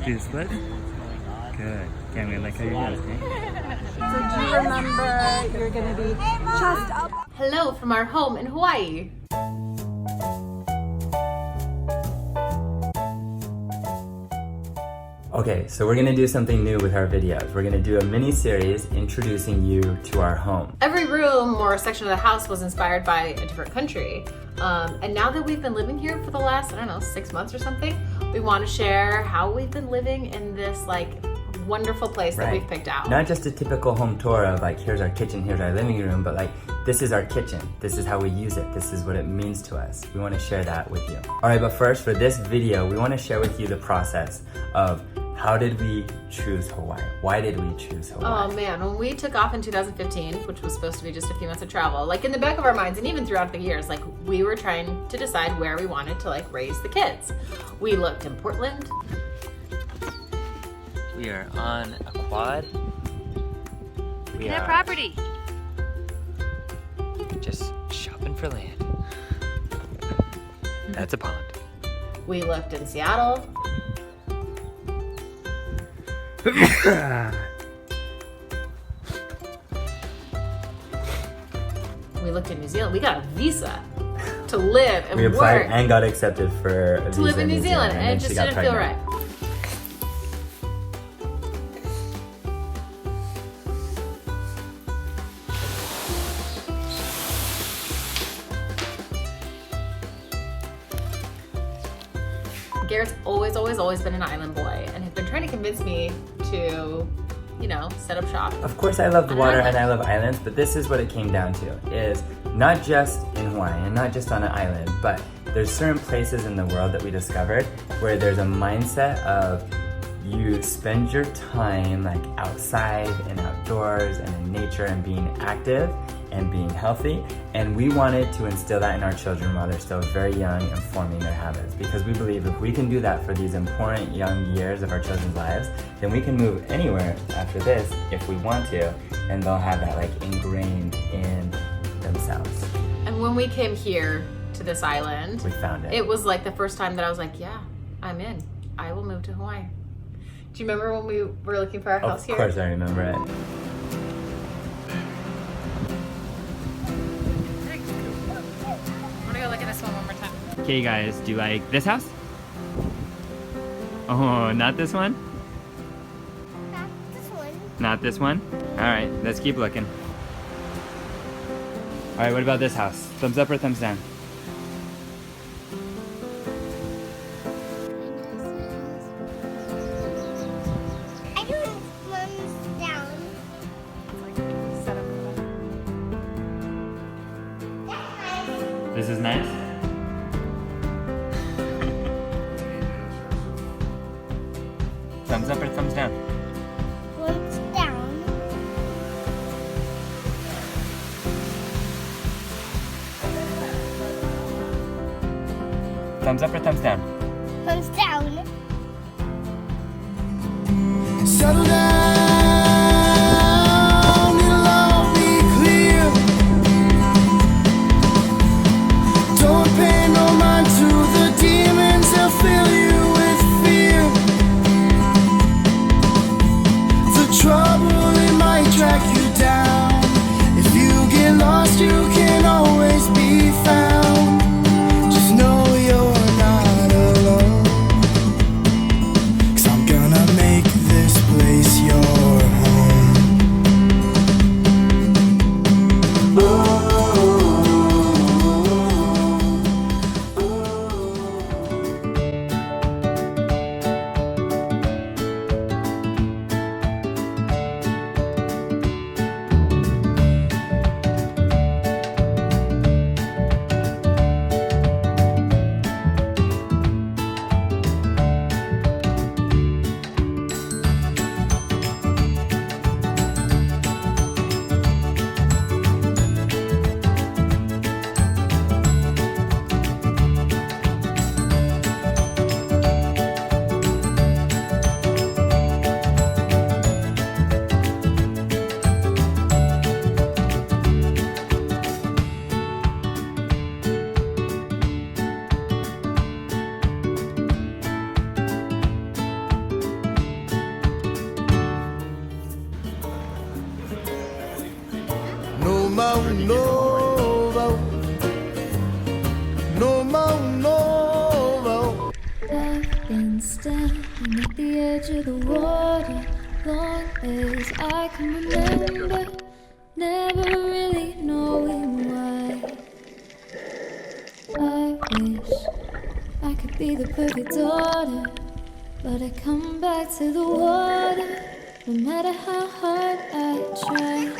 Do you split? Good. Okay, I'm gonna like how you're doing, okay? So do you remember you're gonna be chest up? Hello from our home in Hawaii. Okay, so we're gonna do something new with our videos. We're gonna do a mini series introducing you to our home. Every room or section of the house was inspired by a different country. And now that we've been living here for the last, I don't know, 6 months or something, we want to share how we've been living in this like wonderful place that we've picked out. Not just a typical home tour of like, here's our kitchen, here's our living room, but like, this is our kitchen. This is how we use it. This is what it means to us. We want to share that with you. All right, but first for this video, we want to share with you the process of how did we choose Hawaii? Why did we choose Hawaii? Oh man, when we took off in 2015, which was supposed to be just a few months of travel, like in the back of our minds and even throughout the years, like we were trying to decide where we wanted to like raise the kids. We looked in Portland. We are on a quad. We Get are property. just shopping for land. That's a pond. We looked in Seattle. We looked in New Zealand. We got a visa to live and We applied work and got accepted for a visa to live in New Zealand, and then it she just got didn't feel pregnant. right. Garrett's always been an island boy and has been trying to convince me to, you know, set up shop. Of course I love the water island. and I love islands, but this is what it came down to, is not just in Hawaii and not just on an island, but there's certain places in the world that we discovered where there's a mindset of you spend your time like outside and outdoors and in nature and being active and being healthy, and we wanted to instill that in our children while they're still very young and forming their habits, because we believe if we can do that for these important young years of our children's lives, then we can move anywhere after this if we want to, and they'll have that like ingrained in themselves. And when we came here to this island, We found it. it was like the first time that I was like, yeah, I'm in. I will move to Hawaii. Do you remember when we were looking for our house Of here? course I remember it. I want to go look at this one more time. Okay, you guys, do you like this house? Oh, not this one? This one. Not this one? Alright, let's keep looking. Alright, what about this house? Thumbs up or thumbs down? I do thumbs down. This is nice? Thumbs up or thumbs down? Thumbs down. Thumbs up or thumbs down? Thumbs down. Settle down, it'll all be clear. Don't pay no mind to the demons, they'll fill you with fear. The trouble, it might track you down. If you get lost, you can always be found. Just know you're not alone. 'Cause I'm gonna make this place yours. edge of the water, long as I can remember, never really knowing why. I wish I could be the perfect daughter, but I come back to the water, no matter how hard I try.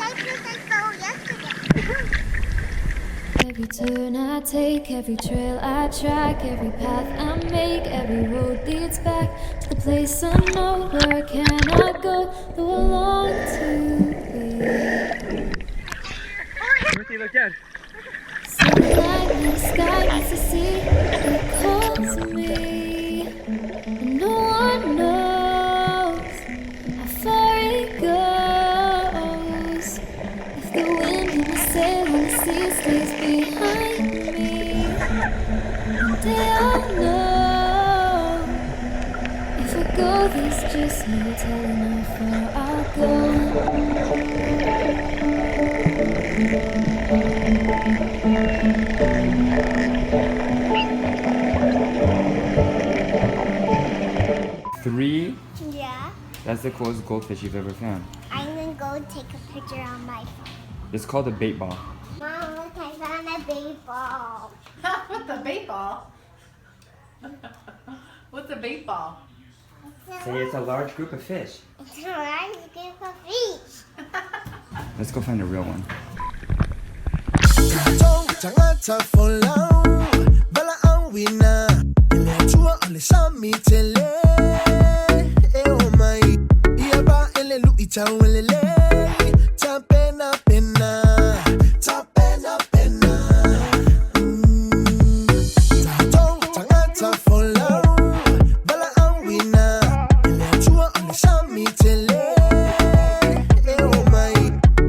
Every turn I take, every trail I track, every path I make, every road leads back to the place I know where I cannot go, though I long to be. Ruthie, look down. So the light in the sky needs to see it calls me, and no one knows how far it goes. If the wind in the sail on the sea stays behind me, one day I'll know. If I go, there's just no telling how far I'll go. 3. Yeah. That's the coolest goldfish you've ever found. I'm gonna go take a picture on my phone. It's called a bait ball. Mom, look, I found a baseball. What's a bait ball? What's a bait ball? Say it's a large group of fish. It's a large group of fish. Let's go find a real one. 장아차 follow bala ang wina ile chua ole sami tele e o mai ia ba ele lu icha welele ta pena pena 장아차 follow bala ang wina ile chua ole sami tele e o mai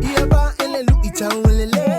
ia ba ele lu icha welele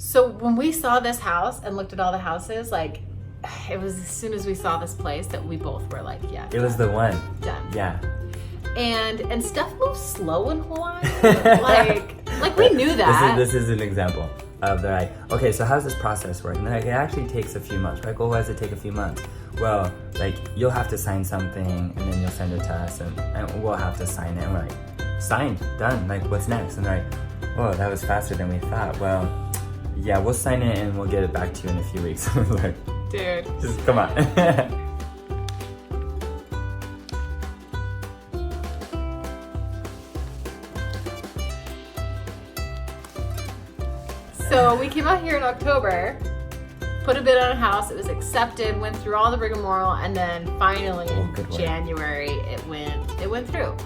So when we saw this house and looked at all the houses, like it was as soon as we saw this place that we both were like, yeah. It was the one. Done. Yeah. And stuff moves slow in Hawaii. like we knew that. This is an example of they're like, okay, so how's this process work? And they're like, it actually takes a few months. We're like, well, why does it take a few months? Well, like you'll have to sign something and then you'll send it to us and we'll have to sign it. And we're like, signed, done. Like, what's next? And they're like, oh, that was faster than we thought. Well, yeah, we'll sign it and we'll get it back to you in a few weeks. Like, dude, just come on. So we came out here in October, put a bid on a house, it was accepted, went through all the rigmarole, and then finally in good work. January it went through.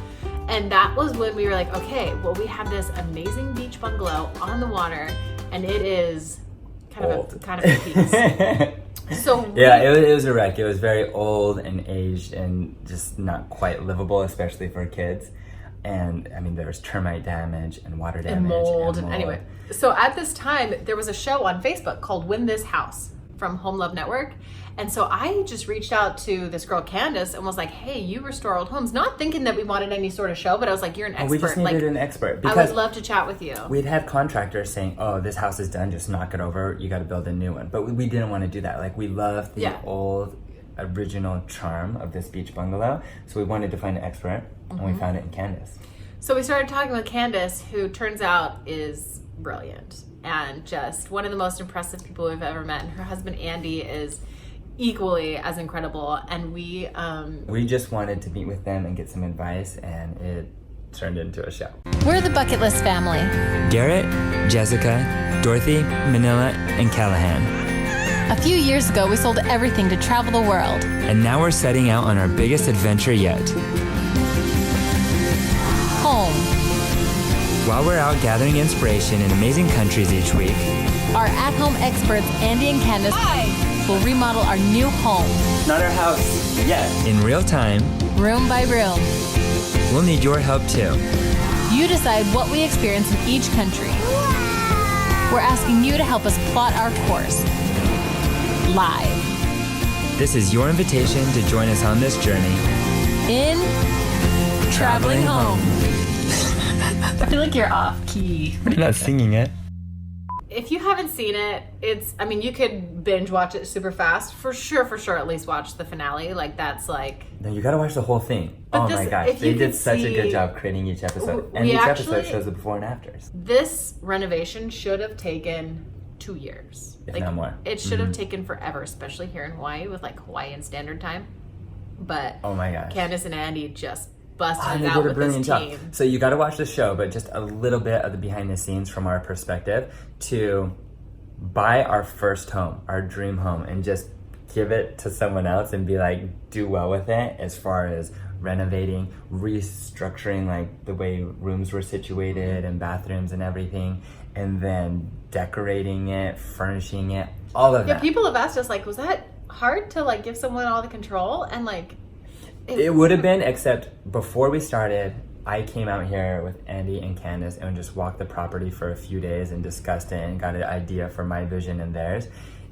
And that was when we were like, okay, well, we have this amazing beach bungalow on the water, and it is kind of a piece. So yeah, it was a wreck. It was very old and aged and just not quite livable, especially for kids. And I mean, there was termite damage and water damage and mold. Anyway, so at this time, there was a show on Facebook called Win This House from Home Love Network. And so I just reached out to this girl, Candace, and was like, hey, you restore old homes. Not thinking that we wanted any sort of show, but I was like, you're an expert. We just needed an expert. I would love to chat with you. We'd had contractors saying, oh, this house is done, just knock it over. You got to build a new one. But we didn't want to do that. Like, we loved the old original charm of this beach bungalow. So we wanted to find an expert, and we found it in Candace. So we started talking with Candace, who turns out is brilliant and just one of the most impressive people we've ever met. And her husband, Andy, is equally as incredible. And we just wanted to meet with them and get some advice, and it turned into a show. We're the Bucket List family. Garrett, Jessica, Dorothy, Manila, and Callahan. A few years ago, we sold everything to travel the world. And now we're setting out on our biggest adventure yet. Home. While we're out gathering inspiration in amazing countries each week, Our at-home experts, Andy and Candace, will remodel our new home. not our house yet. In real time, Room by room. we'll need your help too. You decide what we experience in each country. We're asking you to help us plot our course. Live. This is your invitation to join us on this journey. In Traveling Home. I feel like you're off key. You're not singing it. If you haven't seen it, you could binge watch it super fast. For sure, at least watch the finale. Like, that's like... No, you gotta watch the whole thing. But Oh this- my gosh, if you they did could such a see- good job creating each episode. And We each episode actually- shows the before and afters. This renovation should have taken 2 years. If not more. It should have taken forever, especially here in Hawaii with like Hawaiian Standard Time. But Oh my gosh. Candace and Andy just busted They it out did a with brilliant this job. team. So you got to watch the show, but just a little bit of the behind the scenes from our perspective to buy our first home, our dream home, and just give it to someone else and be like, do well with it as far as renovating, restructuring like the way rooms were situated and bathrooms and everything, and then decorating it, furnishing it, all of Yeah, that. people have asked us like, was that hard to like give someone all the control? And like, It would have been, except before we started, I came out here with Andy and Candace and just walked the property for a few days and discussed it and got an idea for my vision and theirs.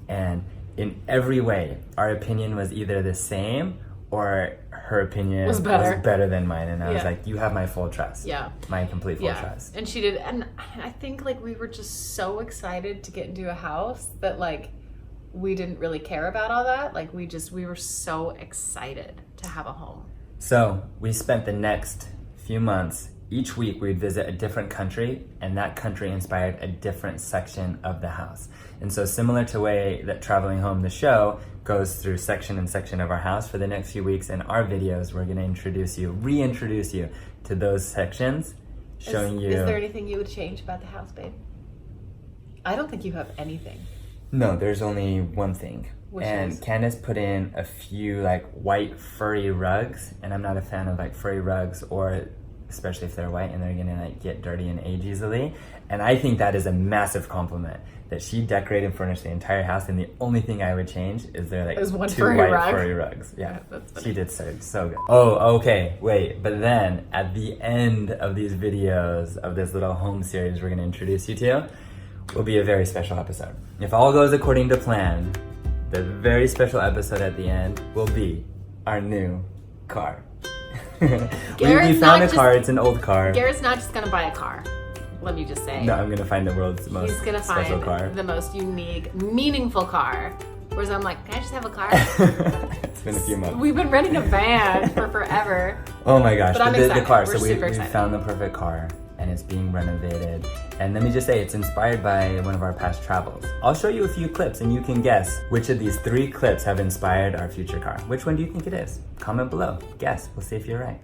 And in every way, our opinion was either the same or her opinion Was better. than mine. And I was Yeah. like, you have my full trust. Yeah. My complete full trust. And she did. And I think like we were just so excited to get into a house that like we didn't really care about all that. Like we were so excited to have a home. So we spent the next few months, each week we'd visit a different country, and that country inspired a different section of the house. And so similar to the way that Traveling Home, the show, goes through section and section of our house, for the next few weeks in our videos, we're gonna reintroduce you to those sections, showing you... Is there anything you would change about the house, babe? I don't think you have anything. No, there's only one thing. Which and is? Candace put in a few like white furry rugs, and I'm not a fan of like furry rugs, or especially if they're white and they're gonna like get dirty and age easily. And I think that is a massive compliment that she decorated and furnished the entire house, and the only thing I would change is there like Is one two furry white rug? furry rugs. Yeah, that's funny. she did so good. Oh, okay, wait, but then at the end of these videos of this little home series we're gonna introduce you to will be a very special episode. If all goes according to plan, the very special episode at the end will be our new car. we Garrett's found not a car, it's an old car. Garrett's not just gonna buy a car. Let me just say. No, I'm gonna find the world's most He's gonna special find car. the most unique, meaningful car. Whereas I'm like, can I just have a car? It's been a few months. We've been renting a van for forever. Oh my gosh, But I'm the excited. car. We're So we super excited. found the perfect car, and it's being renovated. And let me just say, it's inspired by one of our past travels. I'll show you a few clips, and you can guess which of these 3 clips have inspired our future car. Which one do you think it is? Comment below. Guess. We'll see if you're right.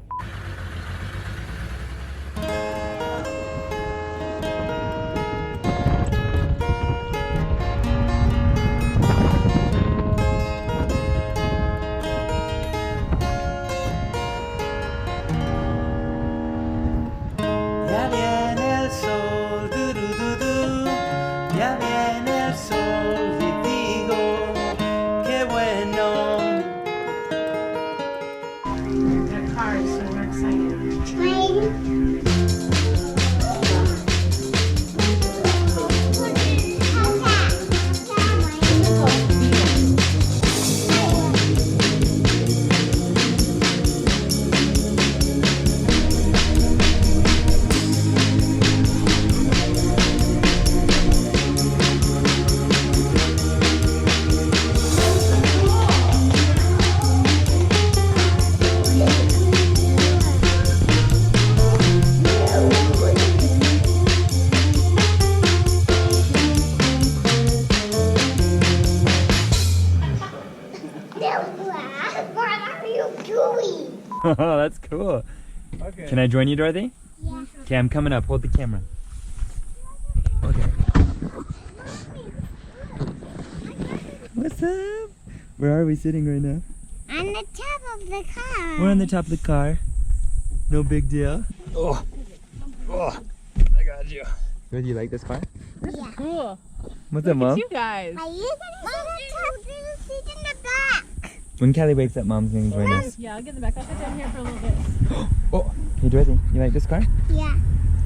Oh, that's cool. Okay. Can I join you, Dorothy? Yeah. Okay, I'm coming up. Hold the camera. Okay. What's up? Where are we sitting right now? On the top of the car. We're on the top of the car. No big deal. Oh, I got you. Do you like this car? Yeah. Cool. What's up, Mom? You guys. Are you gonna sit on top? Sit in the back. When Callie wakes up, Mom's gonna join us. Yeah, I'll get in the back. I'll sit down here for a little bit. Oh, hey Dorothy, you like this car? Yeah.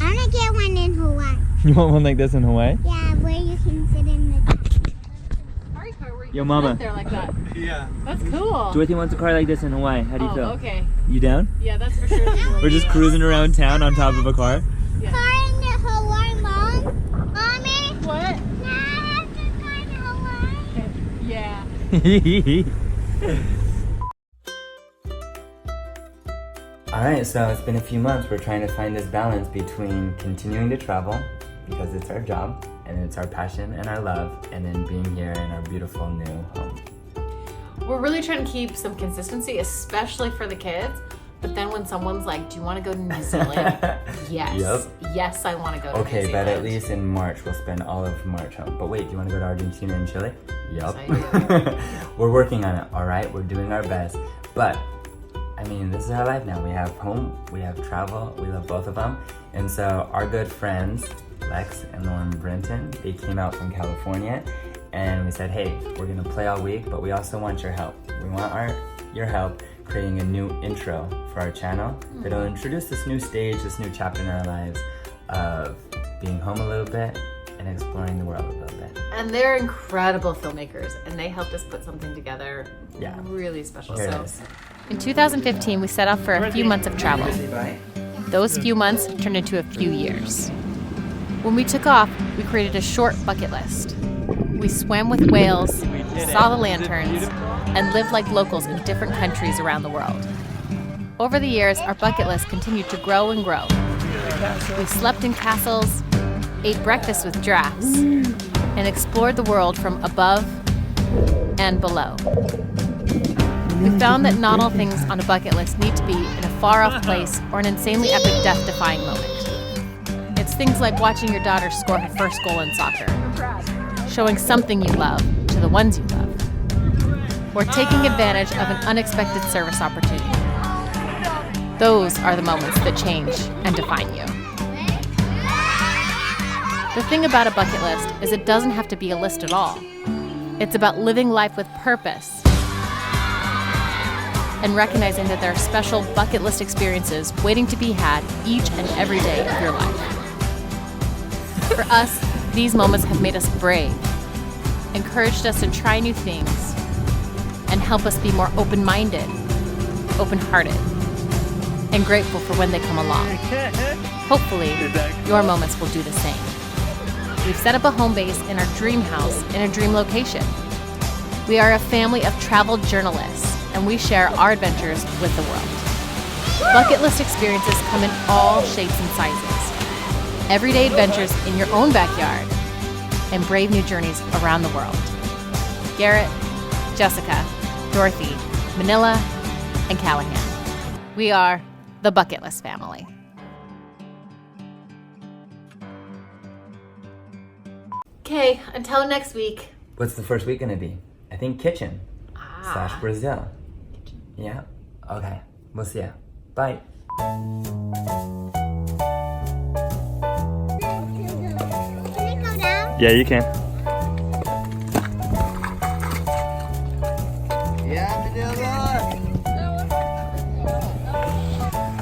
I wanna get one in Hawaii. You want one like this in Hawaii? Yeah, where you can sit in the back. Party car where you Yo, can Mama. sit there like that. Yeah. That's cool. Dorothy wants a car like this in Hawaii. How do you Oh, feel? okay. You down? Yeah, that's for sure. We're just cruising around town on top of a car. Car in the Hawaii, Mom. Mommy. What? Now I have to car in Hawaii. Yeah. Alright, so it's been a few months. We're trying to find this balance between continuing to travel, because it's our job, and it's our passion and our love, and then being here in our beautiful new home. We're really trying to keep some consistency, especially for the kids. But then when someone's like, do you want to go to New Zealand? Yes. Yep. Yes, I want to go to New Okay, Zealand. but at least in March, we'll spend all of March home. But wait, do you want to go to Argentina and Chile? Yup. Yes, We're working on it, alright? We're doing our best. But, I mean, this is our life now. We have home, we have travel, we love both of them. And so our good friends, Lex and Lauren Brenton, they came out from California and we said, hey, we're gonna play all week, but we also want your help. We want your help creating a new intro for our channel that'll introduce this new stage, this new chapter in our lives of being home a little bit and exploring the world a little bit. And they're incredible filmmakers, and they helped us put something together Yeah. really special. Here it So is. In 2015, we set off for a few months of travel. Those few months turned into a few years. When we took off, we created a short bucket list. We swam with whales, saw the lanterns, and lived like locals in different countries around the world. Over the years, our bucket list continued to grow and grow. We slept in castles, ate breakfast with giraffes, and explored the world from above and below. We found that not all things on a bucket list need to be in a far-off place or an insanely epic death-defying moment. It's things like watching your daughter score her first goal in soccer, showing something you love to the ones you love, or taking advantage of an unexpected service opportunity. Those are the moments that change and define you. The thing about a bucket list is it doesn't have to be a list at all. It's about living life with purpose and recognizing that there are special bucket list experiences waiting to be had each and every day of your life. For us, these moments have made us brave, encouraged us to try new things, and help us be more open-minded, open-hearted, and grateful for when they come along. Hopefully, your moments will do the same. We've set up a home base in our dream house in a dream location. We are a family of travel journalists, and we share our adventures with the world. Bucket list experiences come in all shapes and sizes. Everyday adventures in your own backyard, and brave new journeys around the world. Garrett, Jessica, Dorothy, Manila, and Callahan. We are the Bucket List family. okay, until next week. What's the first week gonna be? I think kitchen / Brazil. Yeah? Okay. We'll see ya. Bye. Can I go down? Yeah, you can.